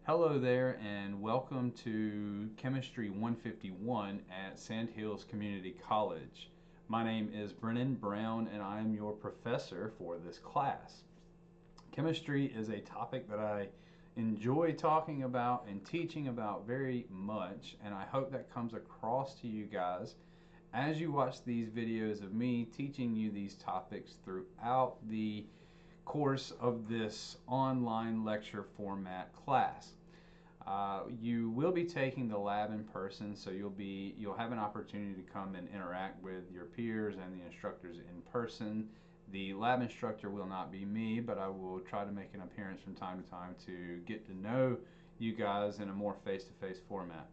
Hello there, and welcome to Chemistry 151 at Sandhills Community College. My name is Brennan Brown, and I am your professor for this class. Chemistry is a topic that I enjoy talking about and teaching about very much, and I hope that comes across to you guys as you watch these videos of me teaching you these topics throughout the course of this online lecture format class. You will be taking the lab in person, so you'll have an opportunity to come and interact with your peers and the instructors in person. The lab instructor will not be me, but I will try to make an appearance from time to time to get to know you guys in a more face-to-face format.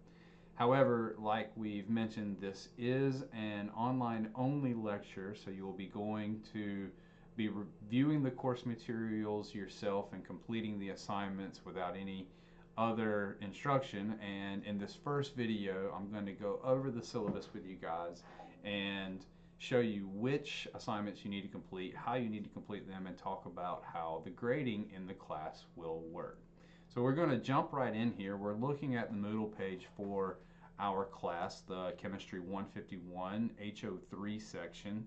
However, like we've mentioned, this is an online only lecture, so you will be going to be reviewing the course materials yourself and completing the assignments without any other instruction. And in this first video, I'm going to go over the syllabus with you guys and show you which assignments you need to complete, how you need to complete them, and talk about how the grading in the class will work. So we're going to jump right in here. We're looking at the Moodle page for our class, the Chemistry 151 HO3 section.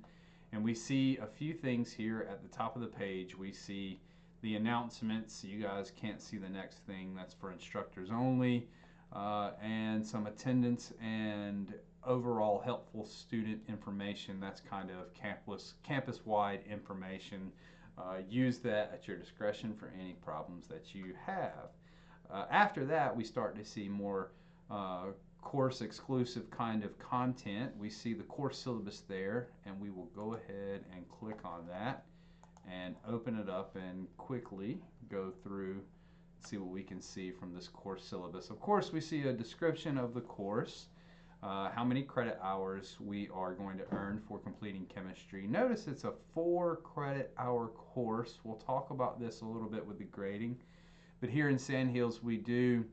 And we see a few things here at the top of the page. We see the announcements. You guys can't see the next thing. That's for instructors only. And some attendance and overall helpful student information. That's kind of campus-wide information. Use that at your discretion for any problems that you have. After that, we start to see more course exclusive kind of content. We see the course syllabus there, and we will go ahead and click on that and open it up and quickly go through, see what we can see from this course syllabus. Of course, we see a description of the course, how many credit hours we are going to earn for completing chemistry. Notice it's a 4 credit hour course. We'll talk about this a little bit with the grading, but here in Sandhills we do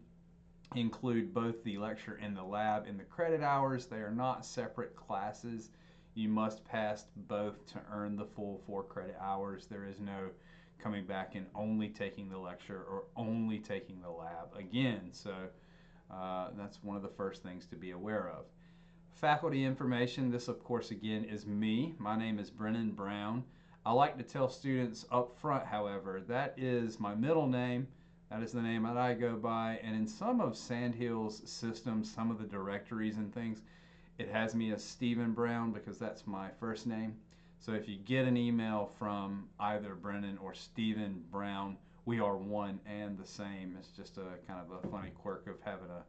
include both the lecture and the lab in the credit hours. They are not separate classes. You must pass both to earn the full 4 credit hours. There is no coming back and only taking the lecture or only taking the lab again. So that's one of the first things to be aware of. Faculty information. This, of course, again, is me. My name is Brennan Brown. I like to tell students up front, however, that is my middle name. That is the name that I go by. And in some of Sandhills' systems, some of the directories and things, it has me as Stephen Brown because that's my first name. So if you get an email from either Brennan or Stephen Brown, we are one and the same. It's just a kind of a funny quirk of having a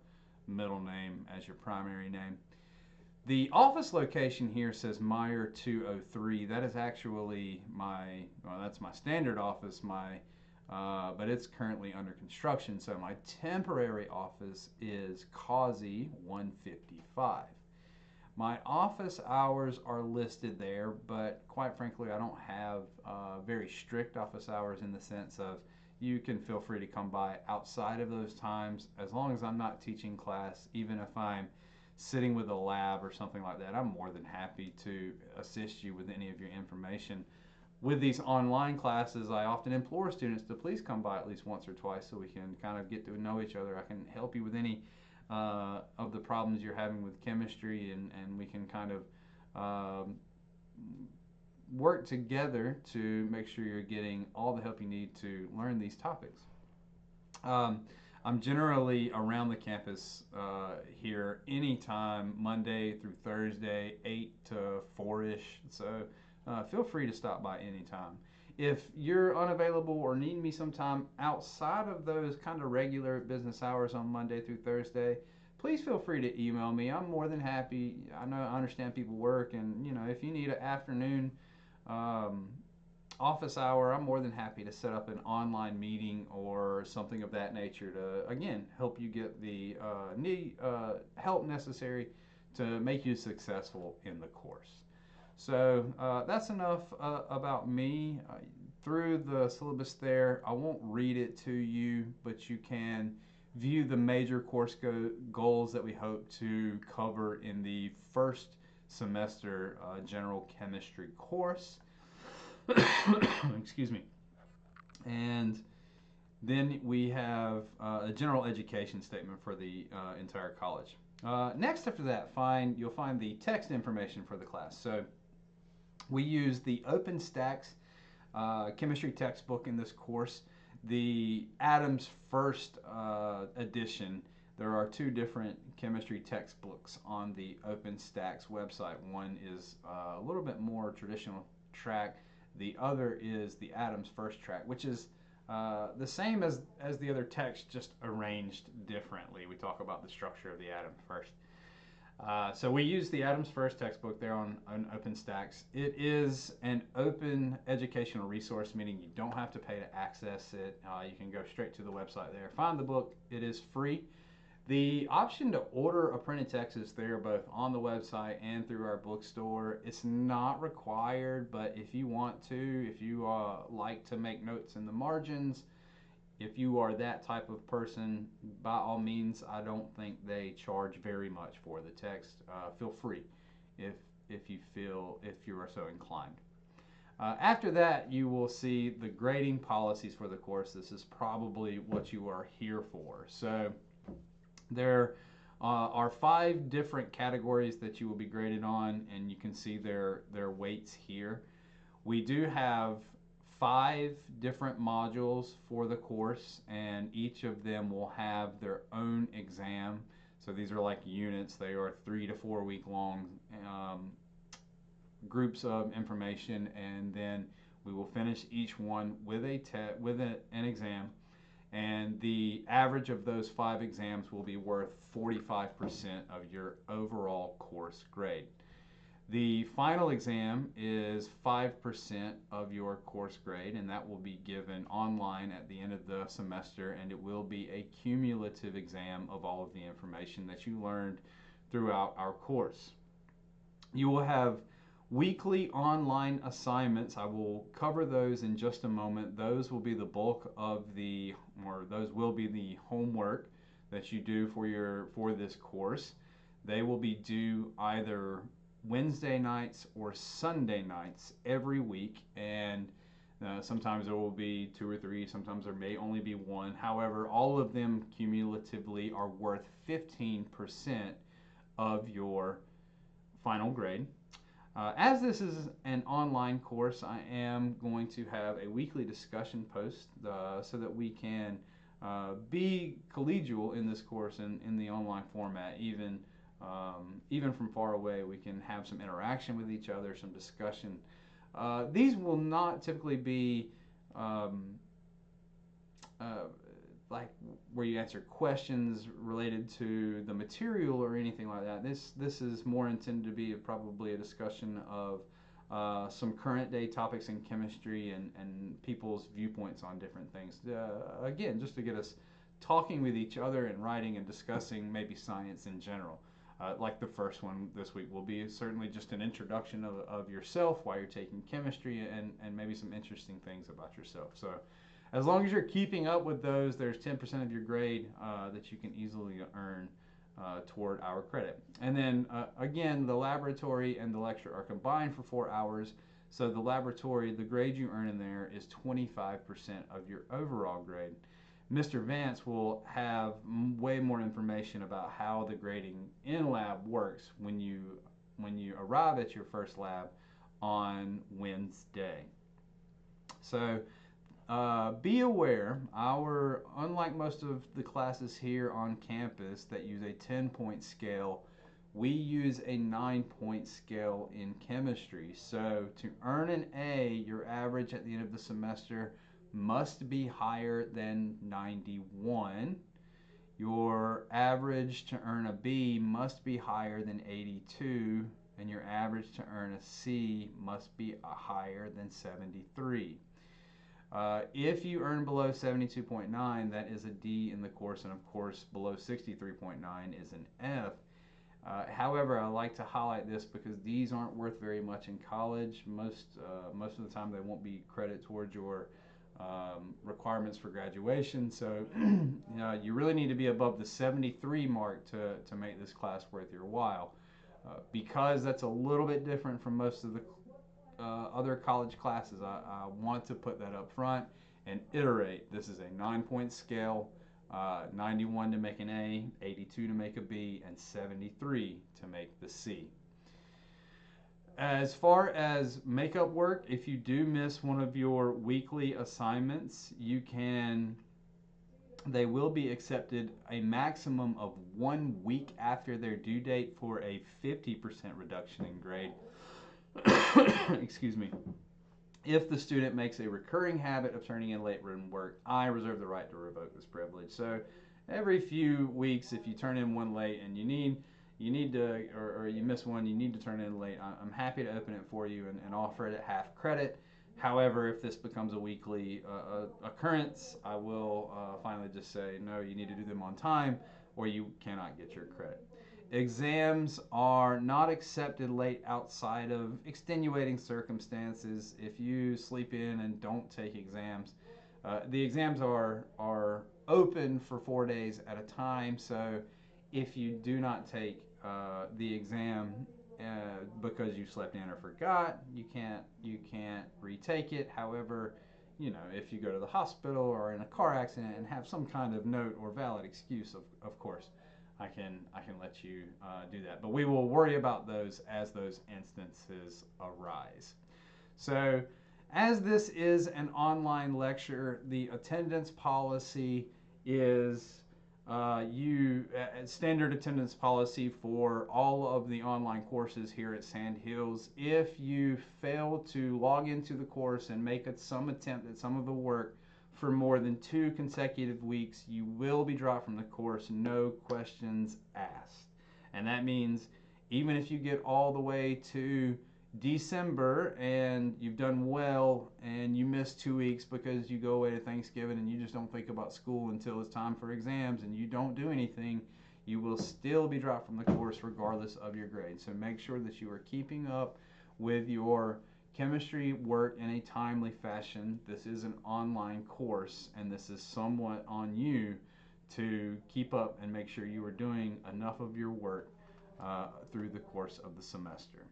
middle name as your primary name. The office location here says Meyer 203. That is actually that's my standard office, but it's currently under construction. So my temporary office is Causey 155. My office hours are listed there, but quite frankly, I don't have very strict office hours in the sense of you can feel free to come by outside of those times as long as I'm not teaching class. Even if I'm sitting with a lab or something like that, I'm more than happy to assist you with any of your information. With these online classes, I often implore students to please come by at least once or twice so we can kind of get to know each other. I can help you with any of the problems you're having with chemistry, and we can kind of work together to make sure you're getting all the help you need to learn these topics. I'm generally around the campus here anytime, Monday through Thursday, 8 to 4-ish. So feel free to stop by anytime. If you're unavailable or need me sometime outside of those kind of regular business hours on Monday through Thursday, please feel free to email me. I'm more than happy. I understand people work, and if you need an afternoon office hour, I'm more than happy to set up an online meeting or something of that nature to, again, help you get the help necessary to make you successful in the course. So that's enough about me. Through the syllabus there, I won't read it to you, but you can view the major course goals that we hope to cover in the first semester general chemistry course. Excuse me. And Then we have a general education statement for the entire college. Next, after that, you'll find the text information for the class. So we use the OpenStax chemistry textbook in this course. The Adams First edition. There are two different chemistry textbooks on the OpenStax website. One is a little bit more traditional track. The other is the Adams First track, which is the same as the other text, just arranged differently. We talk about the structure of the Adams First. So we use the Adams First textbook there on OpenStax. It is an open educational resource, meaning you don't have to pay to access it. You can go straight to the website there, find the book. It is free. The option to order a printed text is there both on the website and through our bookstore. It's not required, but if you want to, if you like to make notes in the margins, if you are that type of person, by all means, I don't think they charge very much for the text. Feel free if you are so inclined. After that, you will see the grading policies for the course. This is probably what you are here for. So there are 5 different categories that you will be graded on, and you can see their weights here. We do have 5 different modules for the course, and each of them will have their own exam. So these are like units. They are 3 to 4 week long groups of information, and then we will finish each one with an exam. And the average of those 5 exams will be worth 45% of your overall course grade. The final exam is 5% of your course grade, and that will be given online at the end of the semester, and it will be a cumulative exam of all of the information that you learned throughout our course. You will have weekly online assignments. I will cover those in just a moment. Those will be the bulk of those will be the homework that you do for this course. They will be due either Wednesday nights or Sunday nights every week, and sometimes there will be 2 or 3, sometimes there may only be 1. However, all of them cumulatively are worth 15% of your final grade. As this is an online course, I am going to have a weekly discussion post so that we can be collegial in this course in the online format. Even from far away, we can have some interaction with each other, some discussion. These will not typically be like where you answer questions related to the material or anything like that. This is more intended to be probably a discussion of some current day topics in chemistry and people's viewpoints on different things. Again, just to get us talking with each other and writing and discussing maybe science in general. Like the first one this week will be certainly just an introduction of yourself, why you're taking chemistry, and maybe some interesting things about yourself. So as long as you're keeping up with those, there's 10% of your grade that you can easily earn toward our credit. And then again, the laboratory and the lecture are combined for 4 hours. So the laboratory, the grade you earn in there is 25% of your overall grade. Mr. Vance will have way more information about how the grading in lab works when you arrive at your first lab on Wednesday. So be aware, unlike most of the classes here on campus that use a 10-point scale, we use a 9-point scale in chemistry. So to earn an A, your average at the end of the semester must be higher than 91. Your average to earn a B must be higher than 82, and your average to earn a C must be higher than 73. If you earn below 72.9, that is a D in the course, and of course below 63.9 is an F. However, I like to highlight this because these aren't worth very much in college. Most of the time they won't be credit towards your requirements for graduation. So you really need to be above the 73 mark to make this class worth your while. Because that's a little bit different from most of the other college classes, I want to put that up front. and iterate. This is a 9-point scale, 91 to make an A, 82 to make a B, and 73 to make the C. As far as makeup work, if you do miss one of your weekly assignments, they will be accepted a maximum of 1 week after their due date for a 50% reduction in grade. Excuse me. If the student makes a recurring habit of turning in late written work, I reserve the right to revoke this privilege. So every few weeks, if you turn in one late and you need to, or you miss one, you need to turn in late, I'm happy to open it for you and offer it at half credit. However, if this becomes a weekly occurrence, I will finally just say, no, you need to do them on time or you cannot get your credit. Exams are not accepted late outside of extenuating circumstances. If you sleep in and don't take exams, the exams are open for 4 days at a time. So if you do not take the exam because you slept in or forgot, you can't retake it. However, if you go to the hospital or in a car accident and have some kind of note or valid excuse, of course, I can let you do that. But we will worry about those as those instances arise. So, as this is an online lecture, the attendance policy is standard attendance policy for all of the online courses here at Sandhills. If you fail to log into the course and make some attempt at some of the work for more than 2 consecutive weeks, you will be dropped from the course, no questions asked. And that means even if you get all the way to December and you've done well and you miss 2 weeks because you go away to Thanksgiving and you just don't think about school until it's time for exams and you don't do anything, you will still be dropped from the course regardless of your grade. So make sure that you are keeping up with your chemistry work in a timely fashion. This is an online course and this is somewhat on you to keep up and make sure you are doing enough of your work through the course of the semester.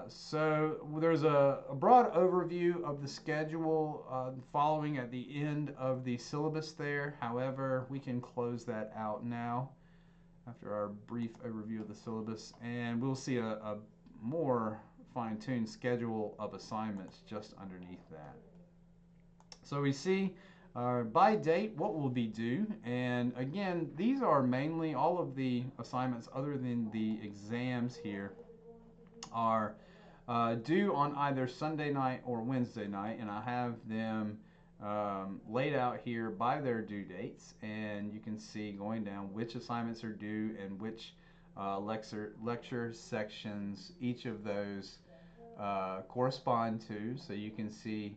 So there's a broad overview of the schedule following at the end of the syllabus there. However, we can close that out now after our brief overview of the syllabus, and we'll see a more fine-tuned schedule of assignments just underneath that. So we see by date what will be due, and again, these are mainly all of the assignments other than the exams here are due on either Sunday night or Wednesday night, and I have them laid out here by their due dates, and you can see going down which assignments are due and which lecture sections each of those correspond to. So you can see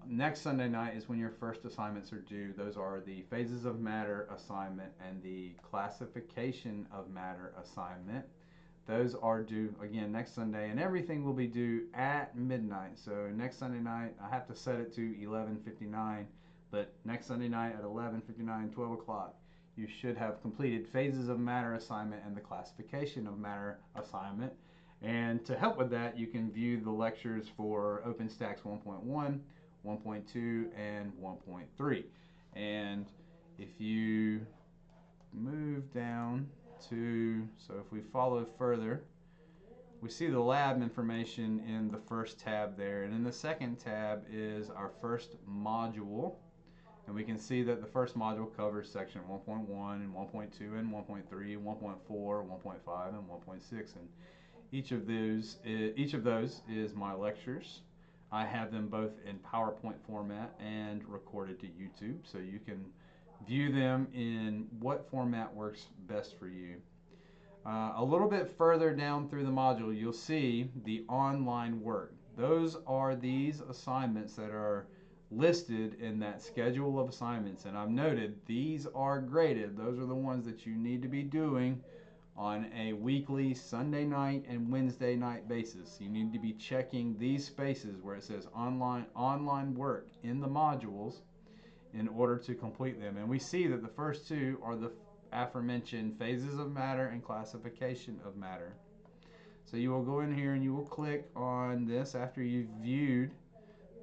next Sunday night is when your first assignments are due. Those are the phases of matter assignment and the classification of matter assignment. Those are due again next Sunday, and everything will be due at midnight. So next Sunday night, I have to set it to 11:59, but next Sunday night at 11:59, 12 o'clock, you should have completed phases of matter assignment and the classification of matter assignment. And to help with that, you can view the lectures for OpenStax 1.1, 1.2, and 1.3. And if you move down so if we follow further, we see the lab information in the first tab there, and in the second tab is our first module, and we can see that the first module covers section 1.1 and 1.2 and 1.3, 1.4, 1.5, and 1.6, and each of those is my lectures. I have them both in PowerPoint format and recorded to YouTube, so you can view them in what format works best for you. A little bit further down through the module, you'll see the online work. Those are these assignments that are listed in that schedule of assignments, and I've noted these are graded. Those are the ones that you need to be doing on a weekly Sunday night and Wednesday night basis. You need to be checking these spaces where it says online work in the modules in order to complete them. And we see that the first two are the aforementioned phases of matter and classification of matter. So you will go in here and you will click on this after you've viewed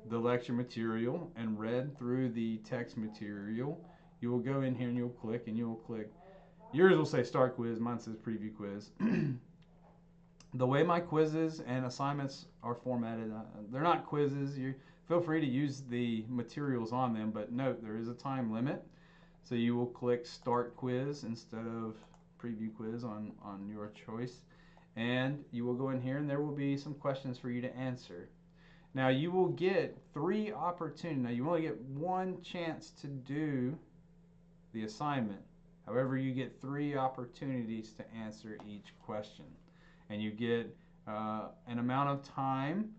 the lecture material and read through the text material, you will go in here and you'll click. Yours will say start quiz, mine says preview quiz. The way my quizzes and assignments are formatted, they're not quizzes. You feel free to use the materials on them, but note there is a time limit. So you will click start quiz instead of preview quiz on your choice. And you will go in here and there will be some questions for you to answer. Now you will get 3 opportunities. Now you only get 1 chance to do the assignment. However, you get 3 opportunities to answer each question. And you get an amount of time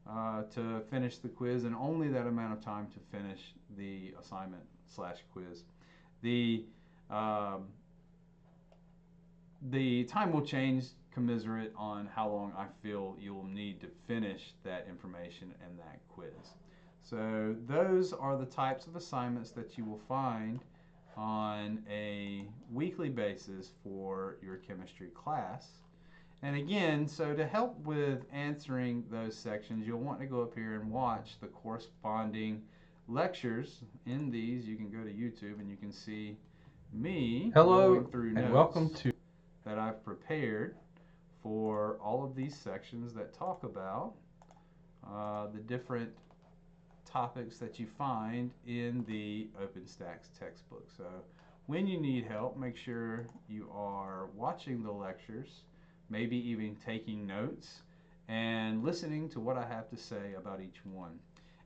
to finish the quiz, and only that amount of time to finish the assignment / quiz. The time will change commiserate on how long I feel you'll need to finish that information and that quiz. So those are the types of assignments that you will find on a weekly basis for your chemistry class. And again, so to help with answering those sections, you'll want to go up here and watch the corresponding lectures. In these, you can go to YouTube and you can see me going through notes welcome to that I've prepared for all of these sections that talk about the different topics that you find in the OpenStax textbook. So when you need help, make sure you are watching the lectures, maybe even taking notes and listening to what I have to say about each one.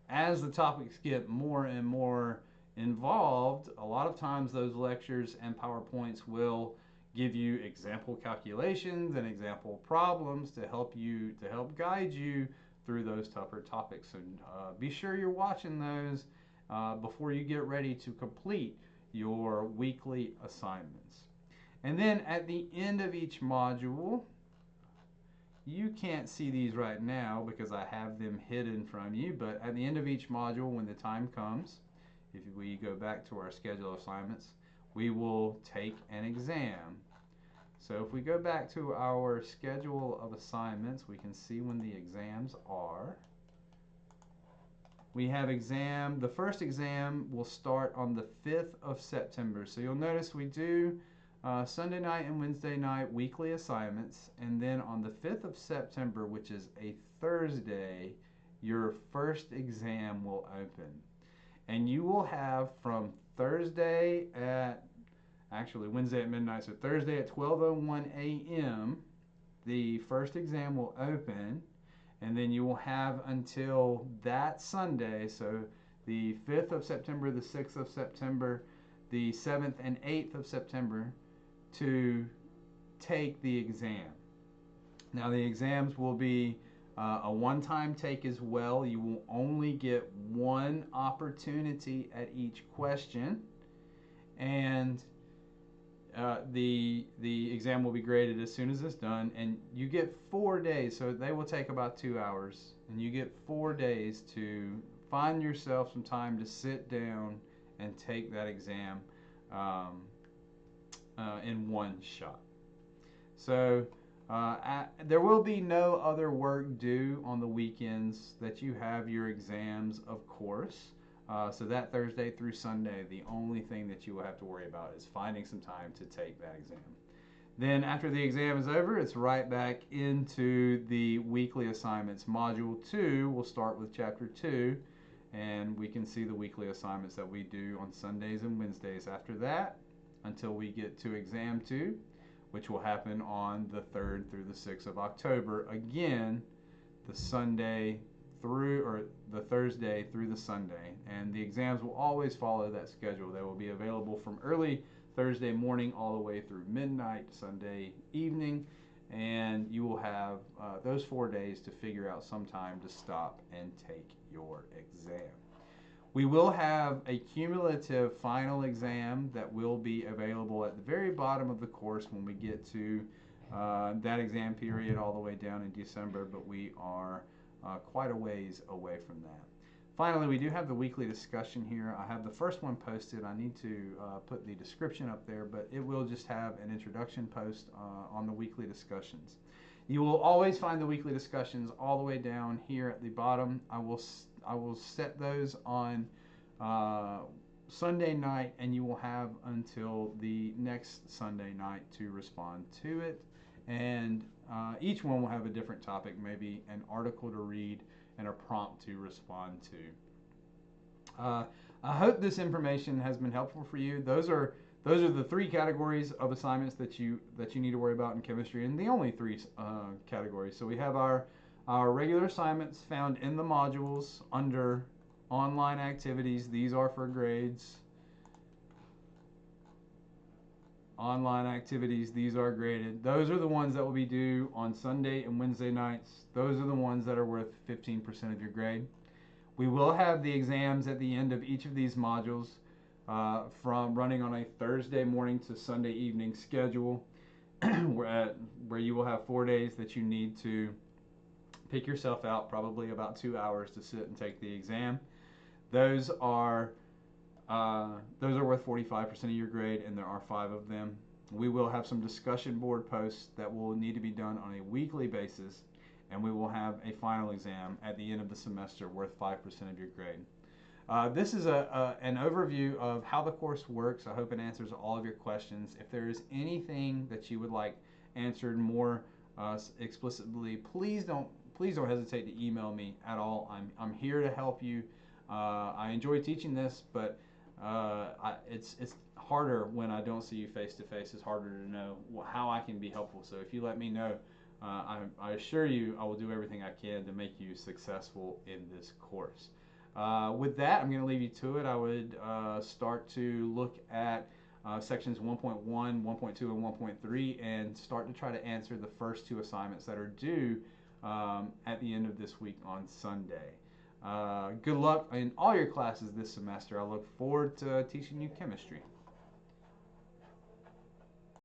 As the topics get more and more involved, a lot of times those lectures and PowerPoints will give you example calculations and example problems to help guide you through those tougher topics. So be sure you're watching those before you get ready to complete your weekly assignments. And then at the end of each module, you can't see these right now because I have them hidden from you, but at the end of each module, when the time comes, if we go back to our schedule of assignments, we will take an exam. So if we go back to our schedule of assignments, we can see when the exams are. We have the first exam will start on the 5th of September. So you'll notice we do Sunday night and Wednesday night weekly assignments, and then on the 5th of September, which is a Thursday, your first exam will open. And you will have from Wednesday at midnight, so Thursday at 12:01 a.m., the first exam will open, and then you will have until that Sunday, so the 5th of September, the 6th of September, the 7th and 8th of September, to take the exam. Now the exams will be a one-time take as well. You will only get 1 opportunity at each question, and the exam will be graded as soon as it's done, and you get 4 days, so they will take about 2 hours, and you get 4 days to find yourself some time to sit down and take that exam in one shot. So there will be no other work due on the weekends that you have your exams, of course. So that Thursday through Sunday, the only thing that you will have to worry about is finding some time to take that exam. Then after the exam is over, it's right back into the weekly assignments. Module 2 will start with Chapter 2, and we can see the weekly assignments that we do on Sundays and Wednesdays after that until we get to Exam 2, which will happen on the 3rd through the 6th of October. Again, the Thursday through the Sunday, and the exams will always follow that schedule. They will be available from early Thursday morning all the way through midnight Sunday evening, and you will have those 4 days to figure out some time to stop and take your exam. We will have a cumulative final exam that will be available at the very bottom of the course when we get to that exam period all the way down in December, but we are quite a ways away from that. Finally, we do have the weekly discussion here. I have the first one posted. I need to put the description up there, but it will just have an introduction post on the weekly discussions. You will always find the weekly discussions all the way down here at the bottom. I will set those on Sunday night, and you will have until the next Sunday night to respond to it. And each one will have a different topic, maybe an article to read and a prompt to respond to. I hope this information has been helpful for you. Those are the three categories of assignments that you need to worry about in chemistry, and the only three categories. So we have our regular assignments found in the modules under online activities. These are for grades. Online activities, these are graded. Those are the ones that will be due on Sunday and Wednesday nights. Those are the ones that are worth 15% of your grade. We will have the exams at the end of each of these modules from running on a Thursday morning to Sunday evening schedule where you will have 4 days that you need to pick yourself out, probably about 2 hours to sit and take the exam. Those are worth 45% of your grade, and there are 5 of them. We will have some discussion board posts that will need to be done on a weekly basis, and we will have a final exam at the end of the semester worth 5% of your grade. This is an overview of how the course works. I hope it answers all of your questions. If there is anything that you would like answered more explicitly, please don't hesitate to email me at all. I'm here to help you. I enjoy teaching this, but it's harder when I don't see you face to face. It's harder to know how I can be helpful. So if you let me know, I assure you I will do everything I can to make you successful in this course. With that, I'm going to leave you to it. I would start to look at sections 1.1, 1.2, and 1.3 and start to try to answer the first 2 assignments that are due at the end of this week on Sunday. Good luck in all your classes this semester. I look forward to teaching you chemistry.